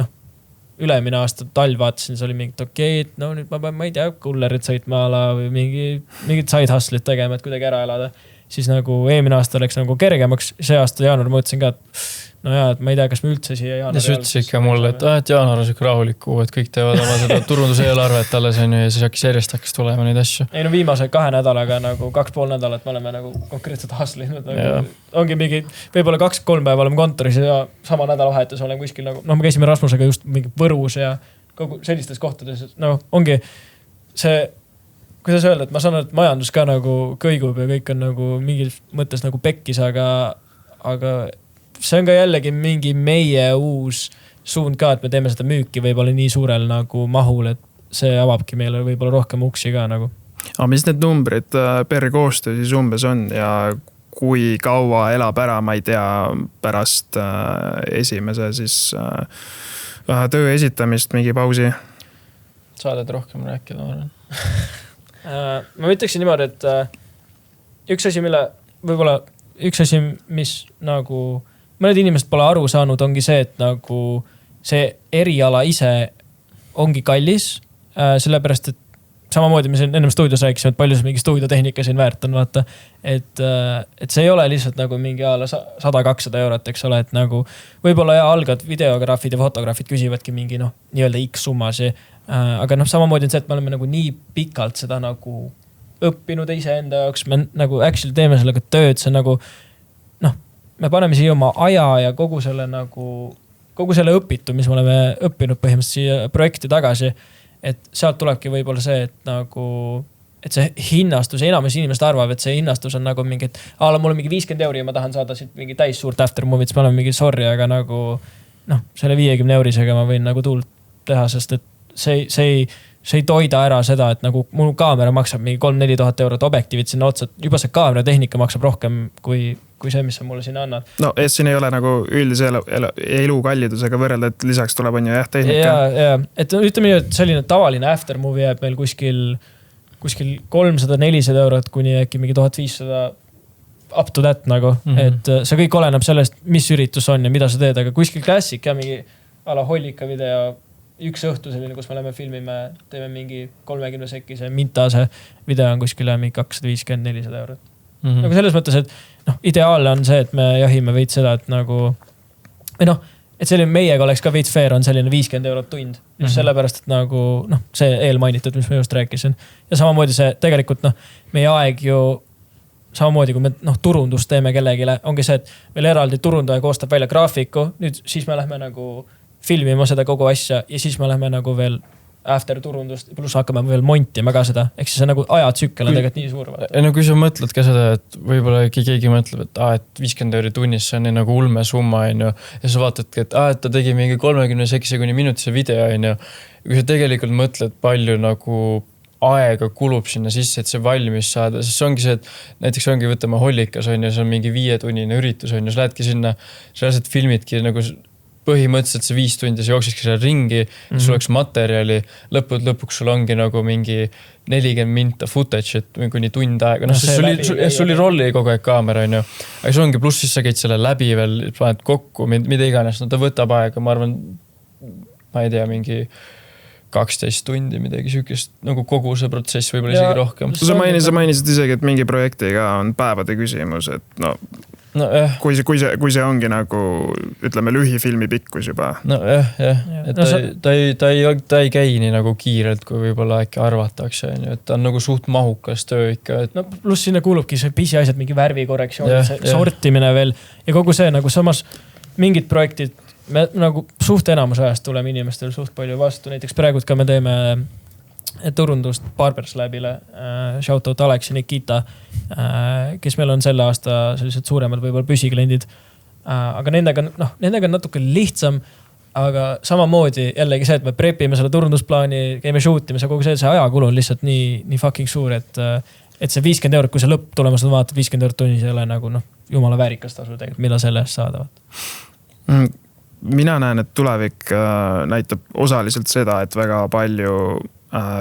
ülemine aasta talv vaatasin, see oli mingit okei, et nüüd ma ei tea, kullerid sõitma ala või mingid side hustle'id tegema, et kuidagi ära elada. Siis nagu eelmine aasta läks nagu kergemaks, see aasta jaanuar ma ütlesin ka, et ma ei tea, kas me üldse siia jaanuar... Ja see ütles ikka mulle, et jaanuar on siuke rahuliku, et kõik teevad oma seda turunduseelarvet alles ja siis järjest hakkas tulema neid asju. Ei viimase 2 nädalaga nagu 2,5 nädalat me oleme nagu konkreetselt hustlinud. Nagu, ongi mingi, võib-olla 2-3 päeva oleme kontoris ja sama nädalavahetus oleme kuskil nagu, me käisime Rasmusega just mingi Võrus ja kogu sellistes kohtades, ongi see... Kuidas öelda, et ma saan, et majandus ka nagu kõigub ja kõik on nagu mingis mõttes nagu pekkis, aga see on ka jällegi mingi meie uus suund ka, et me teeme seda müüki võib-olla nii suurel nagu mahul, et see avabki meile võib-olla rohkem uksi ka nagu. Aga mis need numbrid per koostöö siis umbes on ja kui kaua elab ära, ma ei tea, pärast esimese siis töö esitamist mingi pausi? Saadad rohkem rääkida, ma arvan. Ma ütleksin niimoodi, et üks asi, mis nagu mõned inimesed pole aru saanud, ongi see, et nagu see eriala ise ongi kallis, sellepärast, et samamoodi me siin ennem stuudios rääkisime, et palju see mingi stuudiotehnika siin väärt on, vaata. Et see ei ole lihtsalt nagu mingi ala 100-200 eurot, eks ole, et nagu võib-olla algad videograafid ja fotograafid küsivadki mingi nii-öelda X summasi. Aga samamoodi on see, et me oleme nagu nii pikalt seda nagu õppinud ise enda jaoks, me nagu actually teeme sellega tööd, see nagu me paneme siia oma aja ja kogu selle õpitu, mis me oleme õppinud põhimõtteliselt siia projekti tagasi, et sealt tulebki võib-olla see, et nagu et see hinnastus, enamus inimesed arvab, et see hinnastus on nagu mingi, et mul on mingi 50 € ja ma tahan saada siit mingi täis suurt aftermovit, siis ma olen mingi sorry, aga nagu selle 50 € ma võin nagu tuult teha, sest et see ei toida ära seda, et nagu mul kaamera maksab mingi 3-4 tuhat eurot objektiivid sinna otsa. Juba see kaameratehnika maksab rohkem kui see, mis sa mulle sinna annad. Siin ei ole nagu üldise elu kallidusega võrrelda, et lisaks tuleb on ju tehnika. Ja, et ütleme nii, et selline tavaline aftermovie jääb meil kuskil 300-400 € kuni äkki mingi 1500 up to that nagu. Et see kõik oleneb sellest, mis üritus on ja mida sa teed, aga kuskil klassik ja mingi ala hollika video üks õhtu selline, kus me oleme filmime, teeme mingi 30 sekise mintase video on kuskile mingi 250-400 €. Nagu selles mõttes, et ideaalne on see, et me jahime veits seda, et nagu või et selline meiega oleks ka veits fair on selline 50 € tund. Just sellepärast, et nagu see eelmainitud, mis ma just rääkisin. Ja samamoodi see tegelikult meie aeg ju samamoodi kui me turundust teeme kellegile, ongi see, et meil eraldi turundaja koostab välja graafiku, nüüd siis me lähme nagu filmima seda kogu asja ja siis me lähme nagu veel after turundust, pluss hakkame veel montima ka seda. Ehk siis see nagu ajatsükkel on tegelikult nii suur. No kui sa mõtled ka seda, et võib-olla keegi mõtleb, et 50 € tunnis see on nii nagu ulme summa, ja sa vaatadki, et ta tegi mingi 30 sekundise kuni minutise video, ja kui sa tegelikult mõtled palju nagu aega kulub sinna sisse, et see valmis saada, siis see ongi see, et näiteks ongi võtame Hollikas, see on mingi 5-tunnine üritus, sa lähedki sinna, sa lihtsalt filmidki nagu põhimõtteliselt see 5 tundi, sa jooksikski seal ringi, sul oleks materjali, lõpuks sul ongi nagu mingi 40 minta footage, et kuni tund aega. Sul oli rolli kogu aeg kaamera, aga see ongi, pluss siis sa käid selle läbi veel, paned kokku, mida iganes, ta võtab aega, ma arvan, ma ei tea, mingi 12 tundi, midagi sükest, nagu kogu see protsess võib-olla isegi rohkem. Sa mainisid isegi, et mingi projektiga on päevade küsimus, et kui see ongi nagu, ütleme, lühifilmi pikkus juba. Ta ei käi nii nagu kiirelt, kui võib-olla äkki arvatakse, et ta on nagu suht mahukas töö ikka. Pluss sinna kuulubki see pisiasjad, mingi värvikorrektsioon, sortimine veel ja kogu see nagu samas mingid projektid, me nagu suht enamus ajast tuleme inimestel suht palju vastu, näiteks praegult ka me teeme turundust Barbers Labile, shoutout Alex ja Nikita, kes meil on selle aasta sellised suuremad võib-olla püsikliendid, aga nendega on natuke lihtsam, aga samamoodi jällegi see, et me prepime selle turundusplaani, käime shootimise, kogu see ajakulu on lihtsalt nii fucking suur, et see 50 €, kui see lõpptulemus on vaata 50 € tunnis ei ole nagu jumala väärikas tasu tegelikult, mida selle eest saadavad. Mina näen, et tulevik näitab osaliselt seda, et väga palju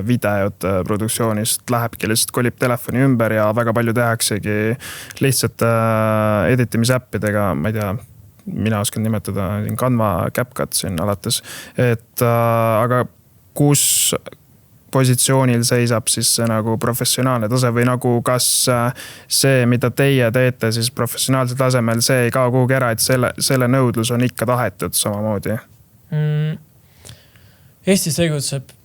videot produktsioonist lähebki, lihtsalt kolib telefoni ümber ja väga palju tehaksegi lihtsalt editimisäppidega, ma ei tea, mina oskan nimetada Canva, CapCut siin alates, aga kus positsioonil seisab siis see nagu professionaalne tase või nagu kas see, mida teie teete siis professionaalsel tasemel, see ei kao kuhugi ära, et selle nõudlus on ikka tahetud samamoodi? Eestis tegutseb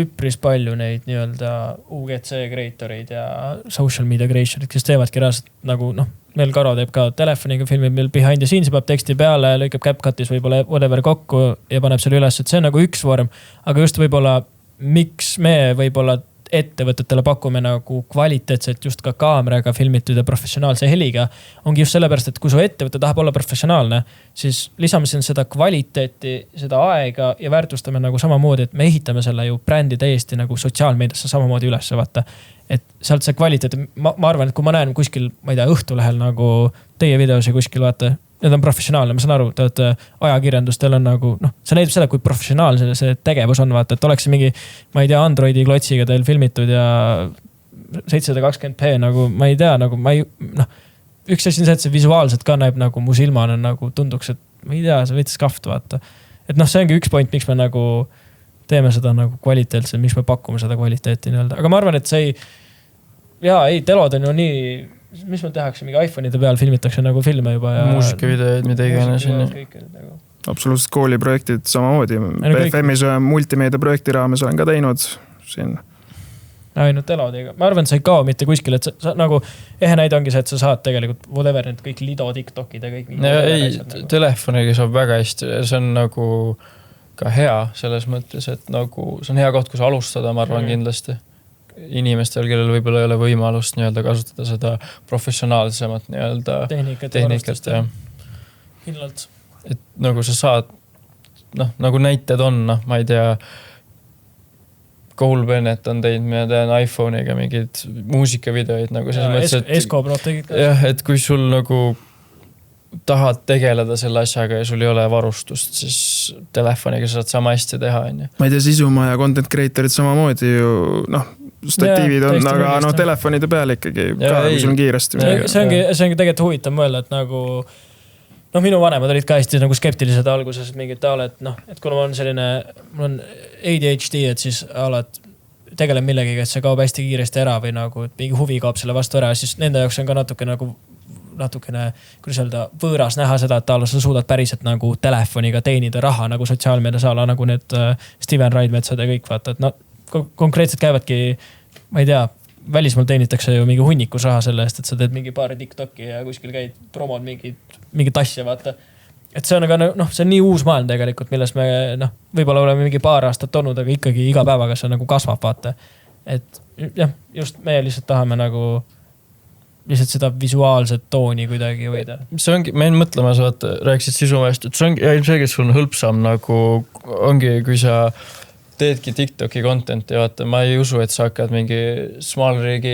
üpris palju neid nii-öelda UGC creatoreid ja social media creatoreid, kes teevadki reaalselt nagu meil Karo teeb ka telefoniga filmib meil behind the scenes, peab teksti peale, lõikab CapCutis võib-olla whatever kokku ja paneb selle üles, et see on nagu üks vorm, aga just võib-olla miks me võib-olla ettevõtetele pakume nagu kvaliteetselt just ka kaameraga filmitud ja professionaalse heliga, ongi just sellepärast, et kui su ettevõte tahab olla professionaalne, siis lisame siin seda kvaliteeti, seda aega ja väärtustame nagu samamoodi, et me ehitame selle ju brändi täiesti nagu sotsiaalmeediasse samamoodi üles, vaata. Et sealt see kvaliteet, ma arvan, et kui ma näen kuskil, ma ei tea, Õhtulehel nagu teie videos ja kuskil vaata, need on professionaalne, ma saan aru, et ajakirjandustel on nagu, see näitab seda, kui professionaalne see tegevus on, vaata, et oleks mingi, ma ei tea, Androidi klotsiga teil filmitud ja 720p nagu, ma ei tea, nagu ma ei, üks asi on see, et see visuaalselt ka näeb nagu mu silmane nagu tunduks, et ma ei tea, see veits skaft, vaata. Et see ongi üks point, miks me nagu teeme seda nagu kvaliteetselt, miks me pakume seda kvaliteeti nii-öelda, aga ma arvan, et see ei, telod on ju nii, mis meil tehakse, mingi iPhone'ide peal filmitakse nagu filme juba ja muusikavideoid, mida iganes. Absoluutselt kooliprojektid samamoodi. BFM-is multimeedia projekti raames olen ka teinud siin. Ainult telodiga. Ma arvan, et sa ei kao mitte kuskil, et sa nagu ehe näide ongi see, et sa saad tegelikult whatever need kõik Lido, TikTokid ja kõik. Ei, telefoniga saab väga hästi. See on nagu ka hea selles mõttes, et nagu see on hea koht, kus alustada, ma arvan kindlasti. Inimestel, kellel võib-olla ei ole võimalust nii-öelda kasutada seda professionaalsemat nii-öelda tehnikat. Kindlalt. Et nagu sa saad, nagu näited on, ma ei tea, Cole Bennett on teinud, ma tean iPhone'iga mingid muusikavideoid nagu selles mõttes, et Esko Pro tegid. Jah, et kui sul nagu tahad tegeleda selle asjaga ja sul ei ole varustust, siis telefoniga saad sama hästi teha. Ma ei tea, sisuma ja content creatorid samamoodi ju, statiivid on, aga telefonide peal ikkagi ka, kui sul on kiiresti. See ongi tegelikult huvitav mõelda, et nagu minu vanemad olid ka hästi nagu skeptilised alguses mingid taole, et kuna mul on selline, mul on ADHD, et siis alad tegelen millegagi, et see kaob hästi kiiresti ära või nagu, et mingi huvi kaob selle vastu ära, siis nende jaoks on ka natukene, kuidas öelda, võõras näha seda, et sa suudad päriselt nagu telefoniga teenida raha nagu sotsiaalmeedias ala, nagu need Steven Raidmetsad ja kõik vaata, et konkreetselt käivadki, ma ei tea, välismaal teenitakse ju mingi hunnikus raha selle eest, et sa teed mingi paar TikToki ja kuskil käid promod mingit asja, vaata. Et see on aga see on nii uus maailm tegelikult, milles me võib-olla oleme mingi paar aastat olnud, aga ikkagi iga päevaga see nagu kasvab, vaata. Et jah, just me lihtsalt tahame nagu lihtsalt seda visuaalset tooni kuidagi hoida. See ongi, me mõtlema sa rääkisid sisumast, et see ongi ilmselgelt sul on hõlpsam nagu ongi, kui sa teedki TikToki content'i, vaata, ma ei usu, et sa hakkad mingi small-rigi,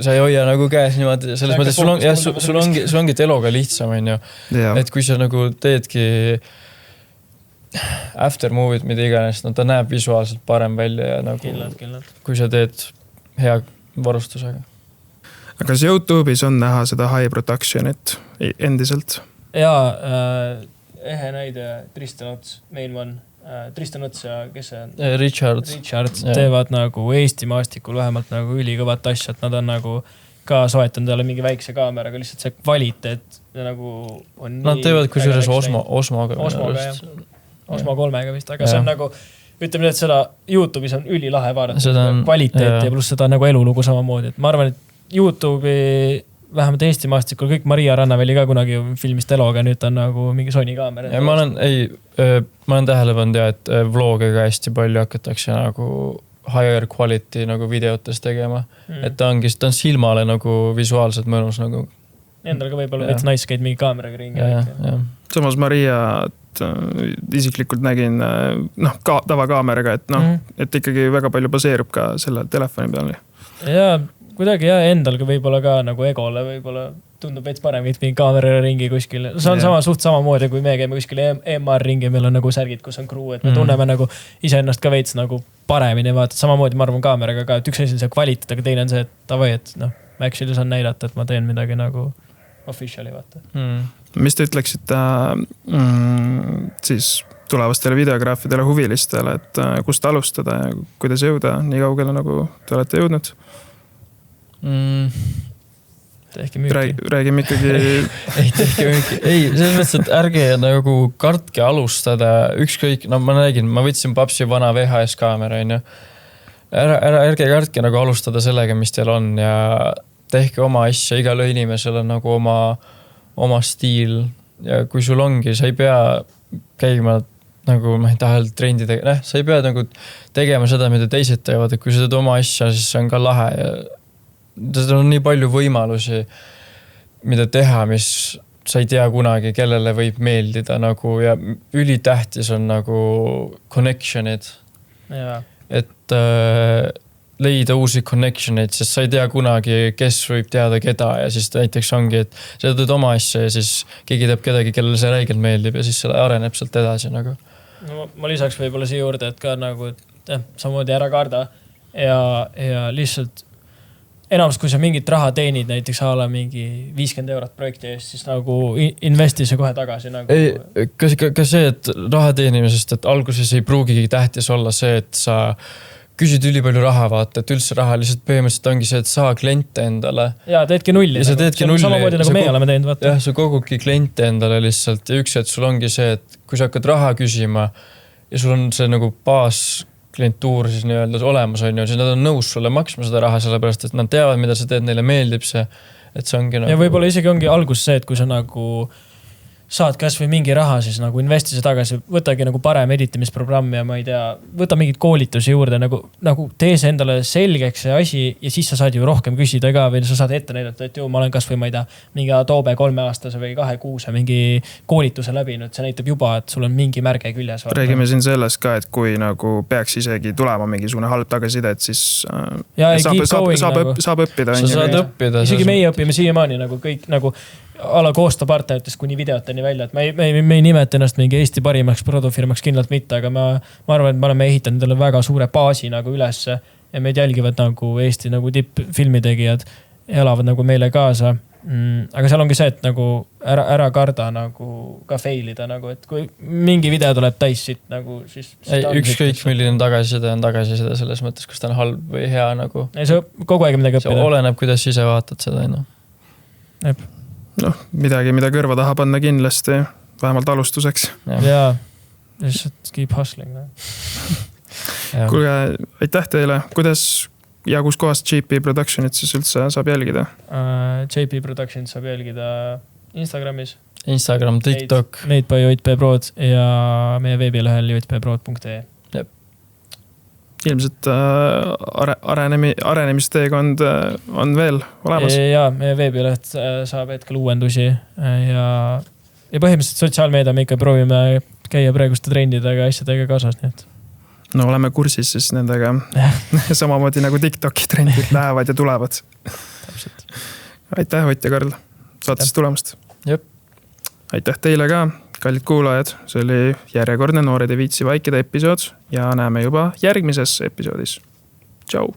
sa ei hoia nagu käes niimoodi, selles mõttes, sul ongi teloga lihtsam, on ju. Et kui sa nagu teedki aftermovie'd, mida iganes, ta näeb visuaalselt parem välja ja nagu, kindlalt. Kui sa teed hea varustusega. Aga kas YouTube'is on näha seda high production'it endiselt? Jaa, ehe näide Tristan Ots, main one. Tristan Ots ja kes see on? Richard teevad nagu Eesti maastikul vähemalt nagu ülikõvat asja, et nad on nagu ka soetanud talle mingi väikse kaameraga, lihtsalt see kvaliteet nagu on nii... Nad teevad kusjuures Osmoga. Osmo 3-ga vist, aga see on nagu, ütleme nii, et seda YouTube'is on ülilahe vaadata kvaliteeti ja pluss seda nagu elulugu samamoodi, et ma arvan, et YouTube'i vähemalt Eesti maastikul kõik Maria Rannaväli ka kunagi filmis teloga, nüüd ta on nagu mingi Sony kaamera. Ja ma olen tähele pannud ja, et vlogega hästi palju hakatakse nagu higher quality nagu videotes tegema. Et ta on silmale nagu visuaalselt mõnus nagu. Endal ka võib-olla veits nice käid mingi kaameraga ringi. Samas Maria isiklikult nägin tavakaameraga, et ikkagi väga palju baseerub ka selle telefoni peal. Jaa, kuidagi endal ka võib-olla ka nagu egole võib-olla tundub veits parem, et mingi kaamera ringi kuskil. See on suht samamoodi, kui me käime kuskil EMR ringi, meil on nagu särgid, kus on crew, et me tunneme nagu iseennast ka veits nagu paremini, vaata samamoodi ma arvan kaameraga ka, et üks asi on see kvaliteet, aga teine on see, et tavai, et ma actually saan näidata, et ma teen midagi nagu officially, vaata. Mis te ütleksite siis tulevastele videograafidele, huvilistele, et kust alustada ja kuidas jõuda nii kaugele, nagu te olete jõudnud? Räägime ikkagi ei, selles mõttes, et ärge nagu kartke alustada ükskõik, ma räägin, ma võtsin papsi vana VHS kaamera, on ju. Ärge kartke nagu alustada sellega, mis teil on ja tehke oma asja, igal inimesel on nagu oma stiil ja kui sul ongi, sa ei pea käima nagu, ma ei taha trendidega, sa ei pea nagu tegema seda, mida teised teevad, et kui sa teed oma asja, siis see on ka lahe ja seda on nii palju võimalusi, mida teha, mis sa ei tea kunagi, kellele võib meeldida nagu ja ülitähtis on nagu connectionid. Et leida uusi connectionid, sest sa ei tea kunagi, kes võib teada keda ja siis näiteks ongi, et sa teed oma asja ja siis keegi teeb kedagi, kellele see räigelt meeldib ja siis see areneb sealt edasi nagu. No, ma lisaks võib-olla siia juurde, et ka nagu, samamoodi ära karda ja lihtsalt enamus, kui sa mingit raha teenid, näiteks ala mingi 50 eurot projekti eest, siis nagu investi see kohe tagasi. Nagu... Ei, ka see, et raha teenimisest, et alguses ei pruugigi tähtis olla see, et sa küsid üli palju raha, vaata, et üldse raha lihtsalt põhimõtteliselt ongi see, et saa kliente endale. Jaa, teedki nulli. Ja sa teedki nulli. Samamoodi nagu meie oleme teinud, vaata. Jah, sa kogubki kliente endale lihtsalt ja üks, et sul ongi see, et kui sa hakkad raha küsima ja sul on see nagu klientuur siis nii-öelda olemas on ju, siis nad on nõus sulle maksma seda raha, sellepärast, et nad teavad, mida sa teed, neile meeldib see, et see ongi nagu... Ja võib-olla isegi ongi algus see, et kui sa nagu saad kas või mingi raha, siis nagu investi see tagasi, võtagi nagu parem editimisprogrammi ja ma ei tea, võta mingid koolitusi juurde, nagu tee see endale selgeks see asi ja siis sa saad ju rohkem küsida ka või sa saad ette näidata, et ju ma olen kas või ma ei tea, mingi Adobe 3-aastase või 2-6 mingi koolituse läbinud, see näitab juba, et sul on mingi märge küljes. Räägime siin sellest ka, et kui nagu peaks isegi tulema mingisugune halb tagasisidet, siis saab õppida. Sa saad õppida. Isegi meie õpime siiamaani nagu kõik nagu ala koostööpartneritest kuni videoteni välja, et me ei nimeta ennast mingi Eesti parimaks produfirmaks kindlalt mitte, aga ma arvan, et me oleme ehitanud endale väga suure baasi nagu üles ja meid jälgivad nagu Eesti nagu tippfilmitegijad elavad nagu meile kaasa. Aga seal ongi see, et nagu ära karda nagu ka failida nagu, et kui mingi video tuleb täis siit nagu siis... Ükskõik milline tagasiside on tagasiside selles mõttes, kas ta on halb või hea nagu. Ei, see kogu aeg midagi õppida. See oleneb, kuidas ise vaatad seda. Jep. Midagi, mida kõrva taha panna kindlasti, vähemalt alustuseks. Jaa, lihtsalt keep hustling. Kuulge, aitäh teile. Kuidas ja kus kohast JP Productionit siis üldse saab jälgida? JP Productionit saab jälgida Instagramis. Instagram, TikTok. Made by Ott Prod ja meie veebilehel ottprod.ee. Ilmselt arenemisteekond on veel olemas. Ja meie veebileht saab hetkel uuendusi ja põhimõtteliselt sotsiaalmeedia me ikka proovime käia praeguste trendidega ja asjadega kaasas, nii et. No oleme kursis siis nendega. Samamoodi nagu TikToki trendid lähevad ja tulevad. Täpselt. Aitäh, Ott ja Karl, saatest tulemast. Jep. Aitäh teile ka, kallid kuulajad. See oli järjekordne Noored ei viitsi vaikida episood ja näeme juba järgmises episoodis. Tšau!